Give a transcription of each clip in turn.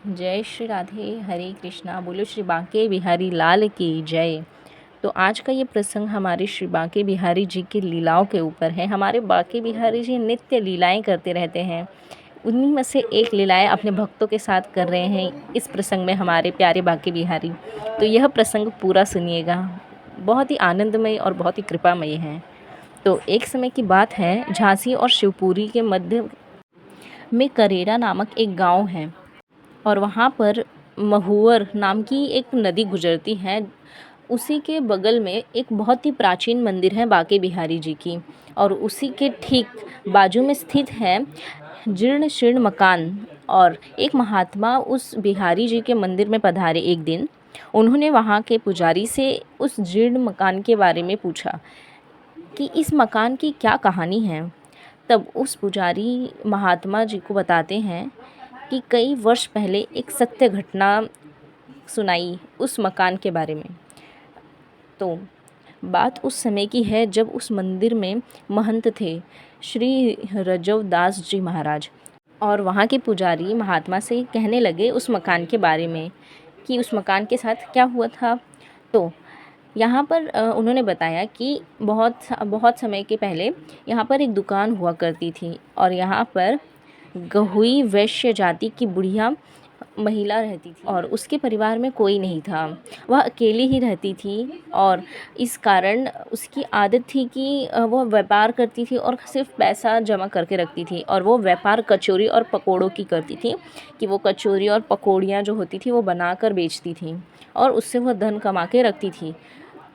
जय श्री राधे, हरे कृष्णा। बोलो श्री बांके बिहारी लाल की जय। तो आज का ये प्रसंग हमारे श्री बांके बिहारी जी की लीलाओं के ऊपर है। हमारे बांके बिहारी जी नित्य लीलाएं करते रहते हैं। उन्हीं में से एक लीलाएं अपने भक्तों के साथ कर रहे हैं इस प्रसंग में हमारे प्यारे बांके बिहारी। तो यह प्रसंग पूरा सुनिएगा, बहुत ही आनंदमय और बहुत ही कृपामय है। तो एक समय की बात है, झांसी और शिवपुरी के मध्य में करेरा नामक एक गांव है और वहाँ पर महुअर नाम की एक नदी गुजरती है। उसी के बगल में एक बहुत ही प्राचीन मंदिर है बांके बिहारी जी की, और उसी के ठीक बाजू में स्थित है जीर्ण शीर्ण मकान। और एक महात्मा उस बिहारी जी के मंदिर में पधारे एक दिन। उन्होंने वहाँ के पुजारी से उस जीर्ण मकान के बारे में पूछा कि इस मकान की क्या कहानी है। तब उस पुजारी महात्मा जी को बताते हैं कि कई वर्ष पहले एक सत्य घटना सुनाई उस मकान के बारे में। तो बात उस समय की है जब उस मंदिर में महंत थे श्री रजवदास जी महाराज, और वहाँ के पुजारी महात्मा से कहने लगे उस मकान के बारे में कि उस मकान के साथ क्या हुआ था। तो यहाँ पर उन्होंने बताया कि बहुत समय के पहले यहाँ पर एक दुकान हुआ करती थी, और यहाँ पर गहुई वैश्य जाति की बुढ़िया महिला रहती थी और उसके परिवार में कोई नहीं था। वह अकेली ही रहती थी, और इस कारण उसकी आदत थी कि वह व्यापार करती थी और सिर्फ पैसा जमा करके रखती थी। और वो व्यापार कचौरी और पकोड़ों की करती थी कि वो कचौरी और पकौड़ियाँ जो होती थी वो बनाकर बेचती थी और उससे वह धन कमा के रखती थी।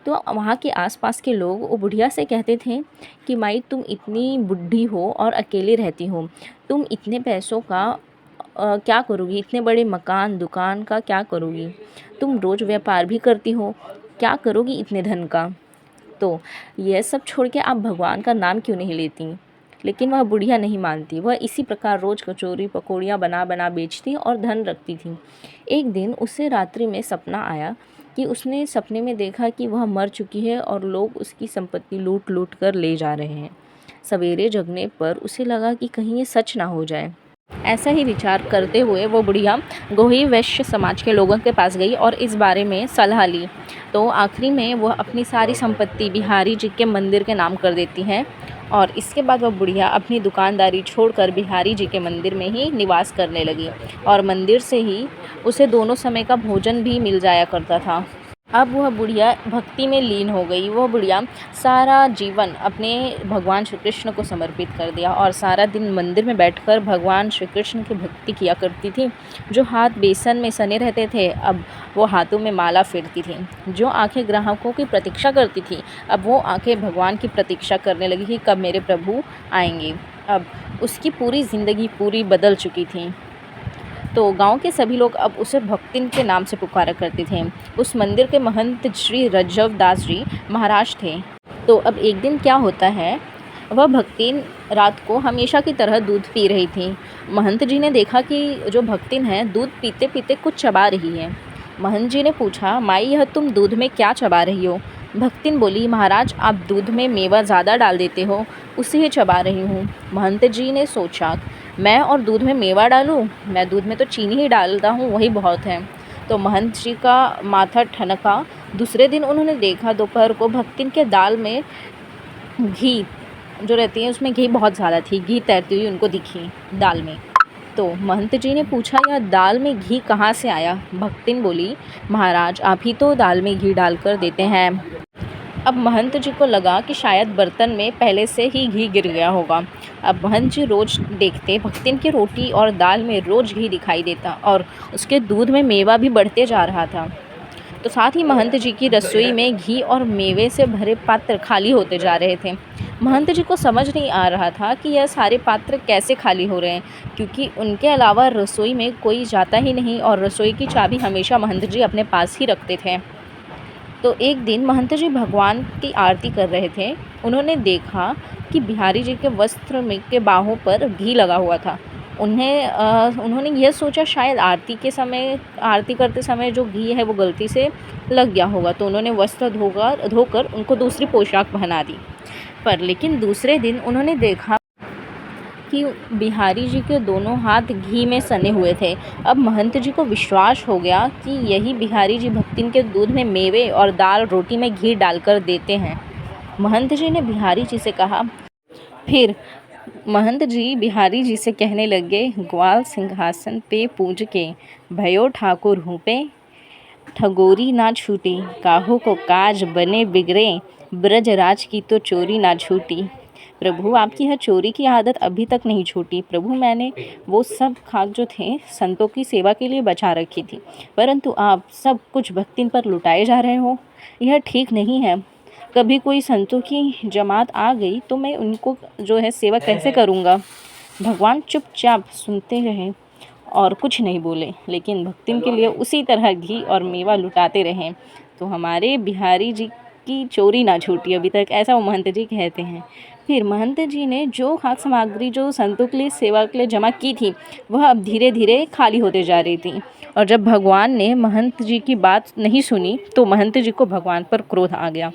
तो वहाँ के आसपास के लोग वो बुढ़िया से कहते थे कि माई, तुम इतनी बुढ़ी हो और अकेले रहती हो, तुम इतने पैसों का क्या करोगी, इतने बड़े मकान दुकान का क्या करोगी, तुम रोज़ व्यापार भी करती हो, क्या करोगी इतने धन का। तो यह सब छोड़ के आप भगवान का नाम क्यों नहीं लेती। लेकिन वह बुढ़िया नहीं मानती। वह इसी प्रकार रोज़ कचौरी पकौड़ियाँ बना बना बेचती और धन रखती थी। एक दिन उसे रात्रि में सपना आया कि उसने सपने में देखा कि वह मर चुकी है और लोग उसकी संपत्ति लूट लूट कर ले जा रहे हैं। सवेरे जगने पर उसे लगा कि कहीं ये सच ना हो जाए। ऐसा ही विचार करते हुए वो बुढ़िया गोही वैश्य समाज के लोगों के पास गई और इस बारे में सलाह ली। तो आखिरी में वह अपनी सारी संपत्ति बिहारी जी के मंदिर के नाम कर देती है, और इसके बाद वह बुढ़िया अपनी दुकानदारी छोड़कर बिहारी जी के मंदिर में ही निवास करने लगी, और मंदिर से ही उसे दोनों समय का भोजन भी मिल जाया करता था। अब वह बुढ़िया भक्ति में लीन हो गई। वह बुढ़िया सारा जीवन अपने भगवान श्री कृष्ण को समर्पित कर दिया और सारा दिन मंदिर में बैठकर भगवान श्री कृष्ण की भक्ति किया करती थी। जो हाथ बेसन में सने रहते थे, अब वो हाथों में माला फेरती थी। जो आंखें ग्राहकों की प्रतीक्षा करती थी, अब वो आंखें भगवान की प्रतीक्षा करने लगी कि कब मेरे प्रभु आएंगे। अब उसकी पूरी ज़िंदगी पूरी बदल चुकी थी। तो गांव के सभी लोग अब उसे भक्तिन के नाम से पुकारा करते थे। उस मंदिर के महंत श्री रजवदास जी महाराज थे। तो अब एक दिन क्या होता है, वह भक्तिन रात को हमेशा की तरह दूध पी रही थी। महंत जी ने देखा कि जो भक्तिन है दूध पीते पीते कुछ चबा रही है। महंत जी ने पूछा, माई, यह तुम दूध में क्या चबा रही हो। भक्तिन बोली, महाराज, आप दूध में मेवा ज़्यादा डाल देते हो, उसे ही चबा रही हूँ। महंत जी ने सोचा, मैं और दूध में मेवा डालूं, मैं दूध में तो चीनी ही डालता हूँ, वही बहुत है। तो महंत जी का माथा ठनका। दूसरे दिन उन्होंने देखा दोपहर को भक्तिन के दाल में घी जो रहती है उसमें घी बहुत ज़्यादा थी, घी तैरती हुई उनको दिखी दाल में। तो महंत जी ने पूछा, यह दाल में घी कहाँ से आया। भक्तिन बोली, महाराज, आप ही तो दाल में घी डालकर देते हैं। अब महंत जी को लगा कि शायद बर्तन में पहले से ही घी गिर गया होगा। अब महंत जी रोज़ देखते भक्तिन की रोटी और दाल में रोज़ घी दिखाई देता और उसके दूध में मेवा भी बढ़ते जा रहा था। तो साथ ही महंत जी की रसोई में घी और मेवे से भरे पात्र खाली होते जा रहे थे। महंत जी को समझ नहीं आ रहा था कि यह सारे पात्र कैसे खाली हो रहे हैं, क्योंकि उनके अलावा रसोई में कोई जाता ही नहीं और रसोई की चाबी हमेशा महंत जी अपने पास ही रखते थे। तो एक दिन महंत जी भगवान की आरती कर रहे थे। उन्होंने देखा कि बिहारी जी के वस्त्र में के बाहों पर घी लगा हुआ था। उन्होंने यह सोचा शायद आरती करते समय जो घी है वो गलती से लग गया होगा। तो उन्होंने वस्त्र धोकर उनको दूसरी पोशाक पहना दी। पर लेकिन दूसरे दिन उन्होंने देखा कि बिहारी जी के दोनों हाथ घी में सने हुए थे। अब महंत जी को विश्वास हो गया कि यही बिहारी जी भक्तिन के दूध में मेवे और दाल रोटी में घी डालकर देते हैं। महंत जी ने बिहारी जी से कहा। फिर महंत जी बिहारी जी से कहने लगे, ग्वाल सिंहासन पे पूज के भयो ठाकुर हूँ पे, ठगोरी ना छूटी, काहू को काज बने बिगड़े, ब्रजराज की तो चोरी ना छूटी। प्रभु, आपकी यह चोरी की आदत अभी तक नहीं छूटी। प्रभु, मैंने वो सब खाक जो थे संतों की सेवा के लिए बचा रखी थी, परंतु आप सब कुछ भक्तिन पर लुटाए जा रहे हो। यह ठीक नहीं है। कभी कोई संतों की जमात आ गई तो मैं उनको जो है सेवा कैसे करूँगा। भगवान चुपचाप सुनते रहे और कुछ नहीं बोले, लेकिन भक्तिन के लिए उसी तरह घी और मेवा लुटाते रहे। तो हमारे बिहारी जी की चोरी ना छूटी अभी तक, ऐसा वो महंत जी कहते हैं। फिर महंत जी ने जो खाद्य सामग्री जो संतों के लिए सेवा के लिए जमा की थी, वह अब धीरे धीरे खाली होते जा रही थी। और जब भगवान ने महंत जी की बात नहीं सुनी तो महंत जी को भगवान पर क्रोध आ गया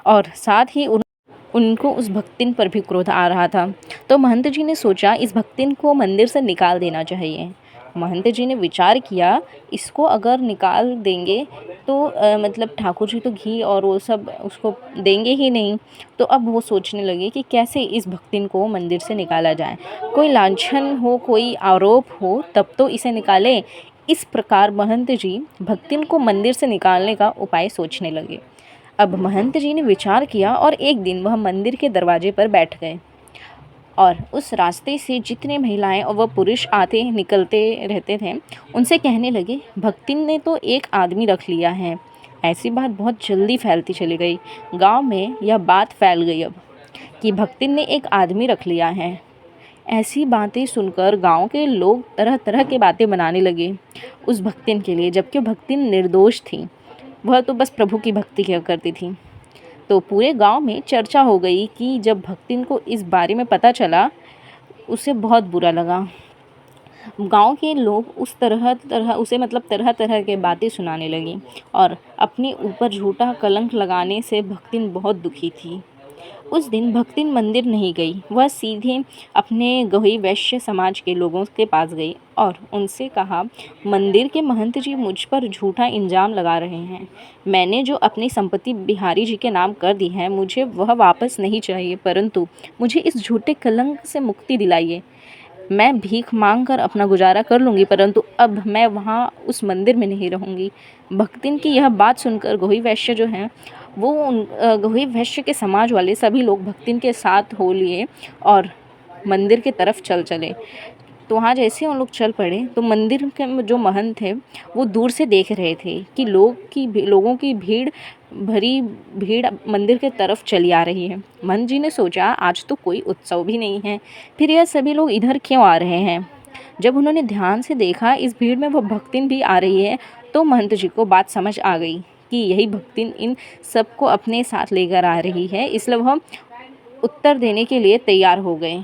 और साथ ही उनको उस भक्तिन पर भी क्रोध आ रहा था। तो महंत जी ने सोचा इस भक्तिन को मंदिर से निकाल देना चाहिए। महंत जी ने विचार किया, इसको अगर निकाल देंगे तो मतलब ठाकुर जी तो घी और वो सब उसको देंगे ही नहीं। तो अब वो सोचने लगे कि कैसे इस भक्तिन को मंदिर से निकाला जाए, कोई लांछन हो, कोई आरोप हो तब तो इसे निकालें। इस प्रकार महंत जी भक्तिन को मंदिर से निकालने का उपाय सोचने लगे। अब महंत जी ने विचार किया और एक दिन वह मंदिर के दरवाजे पर बैठ गए और उस रास्ते से जितने महिलाएं और वह पुरुष आते निकलते रहते थे उनसे कहने लगे, भक्तिन ने तो एक आदमी रख लिया है। ऐसी बात बहुत जल्दी फैलती चली गई। गांव में यह बात फैल गई अब कि भक्तिन ने एक आदमी रख लिया है। ऐसी बातें सुनकर गांव के लोग तरह तरह की बातें बनाने लगे उस भक्तिन के लिए, जबकि भक्तिन निर्दोष थी। वह तो बस प्रभु की भक्ति किया करती थी। तो पूरे गांव में चर्चा हो गई कि जब भक्तिन को इस बारे में पता चला, उसे बहुत बुरा लगा। गांव के लोग उसे तरह तरह के बातें सुनाने लगी और अपने ऊपर झूठा कलंक लगाने से भक्तिन बहुत दुखी थी। उस दिन भक्तिन मंदिर नहीं गई, वह सीधे अपने गही वैश्य समाज के लोगों के पास गई और उनसे कहा, मंदिर के महंत जी मुझ पर झूठा इल्ज़ाम लगा रहे हैं। मैंने जो अपनी संपत्ति बिहारी जी के नाम कर दी है, मुझे वह वापस नहीं चाहिए, परंतु मुझे इस झूठे कलंक से मुक्ति दिलाइए। मैं भीख मांग कर अपना गुजारा कर लूँगी, परंतु अब मैं वहाँ उस मंदिर में नहीं रहूँगी। भक्तिन की यह बात सुनकर गोही वैश्य जो हैं वो गोही वैश्य के समाज वाले सभी लोग भक्तिन के साथ हो लिए और मंदिर की तरफ चल चले। तो वहाँ जैसे उन लोग चल पड़े तो मंदिर के जो महंत थे वो दूर से देख रहे थे कि लोगों की भरी भीड़ मंदिर के तरफ चली आ रही है। महंत जी ने सोचा, आज तो कोई उत्सव भी नहीं है, फिर यह सभी लोग इधर क्यों आ रहे हैं। जब उन्होंने ध्यान से देखा इस भीड़ में वह भक्तिन भी आ रही है, तो महंत जी को बात समझ आ गई कि यही भक्तिन इन सबको अपने साथ लेकर आ रही है, इसलिए वह उत्तर देने के लिए तैयार हो गए।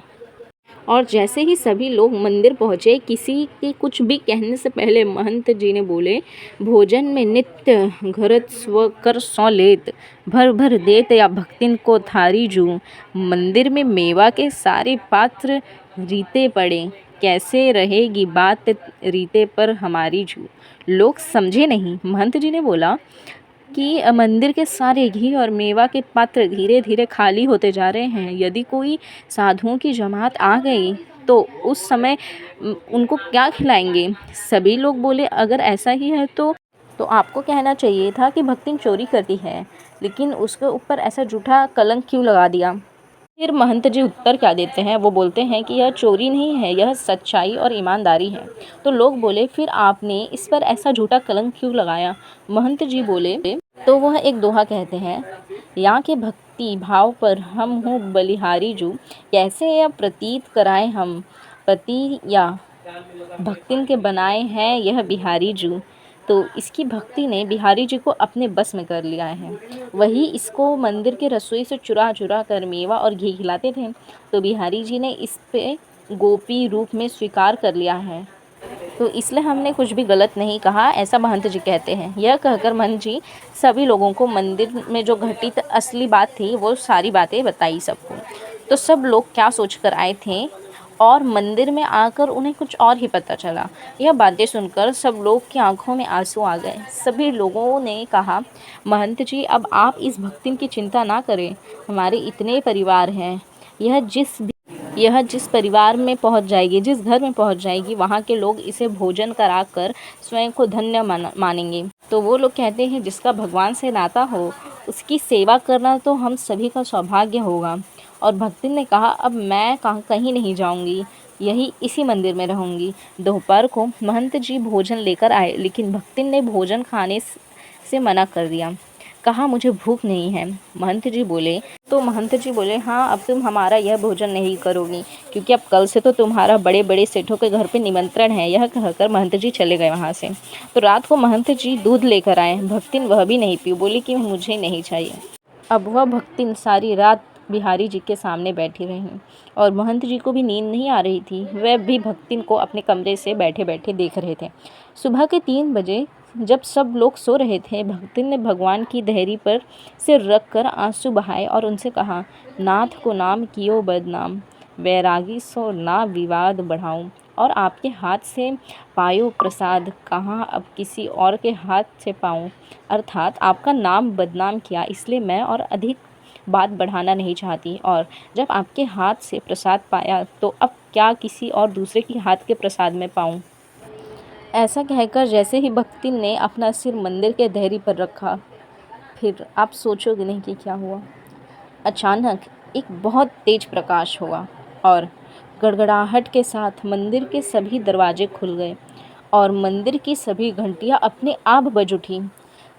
और जैसे ही सभी लोग मंदिर पहुँचे, किसी के कुछ भी कहने से पहले महंत जी ने बोले, भोजन में नित्य घरत स्व कर सौ लेत, भर भर देत या भक्तिन को थारी जू, मंदिर में मेवा के सारे पात्र रीते पड़े, कैसे रहेगी बात रीते पर हमारी जू। लोग समझे नहीं। महंत जी ने बोला कि मंदिर के सारे घी और मेवा के पात्र धीरे धीरे खाली होते जा रहे हैं। यदि कोई साधुओं की जमात आ गई तो उस समय उनको क्या खिलाएंगे। सभी लोग बोले, अगर ऐसा ही है तो आपको कहना चाहिए था कि भक्तिन चोरी करती है, लेकिन उसके ऊपर ऐसा झूठा कलंक क्यों लगा दिया। फिर महंत जी उत्तर क्या देते हैं, वो बोलते हैं कि यह चोरी नहीं है, यह सच्चाई और ईमानदारी है। तो लोग बोले, फिर आपने इस पर ऐसा झूठा कलंक क्यों लगाया। महंत जी बोले, तो वह एक दोहा कहते हैं, यहाँ के भक्ति भाव पर हम हूँ बलिहारी जू, कैसे यह प्रतीत कराए हम, पति या भक्तिन के बनाए हैं यह बिहारी जू। तो इसकी भक्ति ने बिहारी जी को अपने बस में कर लिया है। वही इसको मंदिर के रसोई से चुरा चुरा कर मेवा और घी खिलाते थे। तो बिहारी जी ने इस पे गोपी रूप में स्वीकार कर लिया है, तो इसलिए हमने कुछ भी गलत नहीं कहा, ऐसा महंत जी कहते हैं। यह कहकर महंत जी सभी लोगों को मंदिर में जो घटित असली बात थी वो सारी बातें बताई सबको। तो सब लोग क्या सोच कर आए थे और मंदिर में आकर उन्हें कुछ और ही पता चला। यह बातें सुनकर सब लोग की आंखों में आंसू आ गए। सभी लोगों ने कहा, महंत जी, अब आप इस भक्तिन की चिंता ना करें। हमारे इतने परिवार हैं, यह जिस परिवार में पहुंच जाएगी, जिस घर में पहुंच जाएगी, वहां के लोग इसे भोजन कराकर स्वयं को धन्य मानेंगे। तो वो लोग कहते हैं, जिसका भगवान से नाता हो उसकी सेवा करना तो हम सभी का सौभाग्य होगा। और भक्तिन ने कहा, अब मैं कहीं नहीं जाऊंगी, यही इसी मंदिर में रहूंगी। दोपहर को महंत जी भोजन लेकर आए, लेकिन भक्तिन ने भोजन खाने से मना कर दिया। कहा, मुझे भूख नहीं है। महंत जी बोले, हाँ, अब तुम हमारा यह भोजन नहीं करोगी, क्योंकि अब कल से तो तुम्हारा बड़े बड़े सेठों के घर पे निमंत्रण है। यह कहकर महंत जी चले गए वहाँ से। तो रात को महंत जी दूध लेकर आए। भक्तिन वह भी नहीं पी, बोली कि मुझे नहीं चाहिए। अब वह भक्तिन सारी रात बिहारी जी के सामने बैठी रही और महंत जी को भी नींद नहीं आ रही थी। वह भी भक्तिन को अपने कमरे से बैठे बैठे देख रहे थे। सुबह के 3 बजे जब सब लोग सो रहे थे, भक्तिन ने भगवान की देहरी पर सिर रख कर आंसू बहाए और उनसे कहा, नाथ को नाम कियो बदनाम, वैरागी सो ना विवाद बढ़ाऊं। और आपके हाथ से पायो प्रसाद, कहाँ अब किसी और के हाथ से पाऊं। अर्थात आपका नाम बदनाम किया, इसलिए मैं और अधिक बात बढ़ाना नहीं चाहती, और जब आपके हाथ से प्रसाद पाया तो अब क्या किसी और दूसरे के हाथ के प्रसाद में पाऊं। ऐसा कहकर जैसे ही भक्तिन ने अपना सिर मंदिर के देहरी पर रखा, फिर आप सोचोगे नहीं कि क्या हुआ। अचानक एक बहुत तेज प्रकाश हुआ और गड़गड़ाहट के साथ मंदिर के सभी दरवाजे खुल गए और मंदिर की सभी घंटियां अपने आप बज उठी।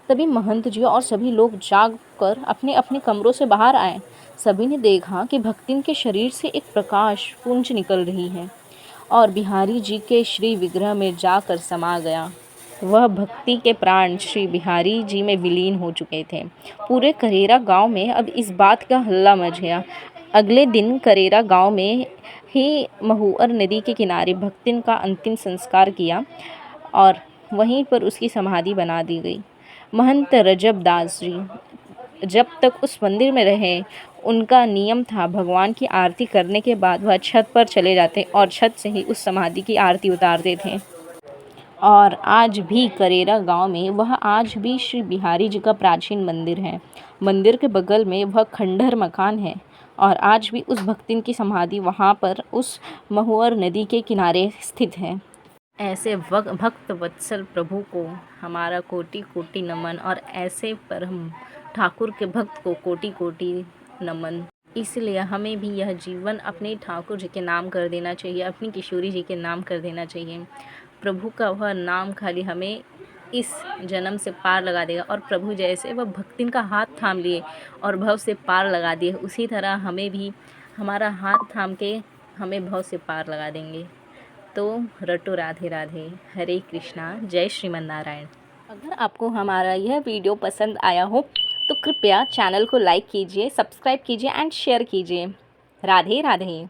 तभी महंत जी और सभी लोग जाग कर अपने अपने कमरों से बाहर आए। सभी ने देखा कि भक्तिन के शरीर से एक प्रकाश पुंज निकल रही है और बिहारी जी के श्री विग्रह में जाकर समा गया। वह भक्ति के प्राण श्री बिहारी जी में विलीन हो चुके थे। पूरे करेरा गांव में अब इस बात का हल्ला मच गया। अगले दिन करेरा गांव में ही महुअर नदी के किनारे भक्तिन का अंतिम संस्कार किया और वहीं पर उसकी समाधि बना दी गई। महंत रजब दास जी जब तक उस मंदिर में रहे, उनका नियम था भगवान की आरती करने के बाद वह छत पर चले जाते और छत से ही उस समाधि की आरती उतारते थे। और आज भी करेरा गांव में वह आज भी श्री बिहारी जी का प्राचीन मंदिर है। मंदिर के बगल में वह खंडहर मकान है और आज भी उस भक्तिन की समाधि वहाँ पर उस महुअर नदी के किनारे स्थित है। ऐसे भक्त वत्सल प्रभु को हमारा कोटि कोटि नमन और ऐसे परम ठाकुर के भक्त को कोटि कोटि नमन। इसलिए हमें भी यह जीवन अपने ठाकुर जी के नाम कर देना चाहिए, अपनी किशोरी जी के नाम कर देना चाहिए। प्रभु का वह नाम खाली हमें इस जन्म से पार लगा देगा। और प्रभु जैसे वह भक्तिन का हाथ थाम लिए और भव से पार लगा दिए, उसी तरह हमें भी हमारा हाथ थाम के हमें भव से पार लगा देंगे। तो रटो राधे राधे, हरे कृष्णा, जय श्रीमन नारायण। अगर आपको हमारा यह वीडियो पसंद आया हो तो कृपया चैनल को लाइक कीजिए, सब्सक्राइब कीजिए एंड शेयर कीजिए। राधे राधे।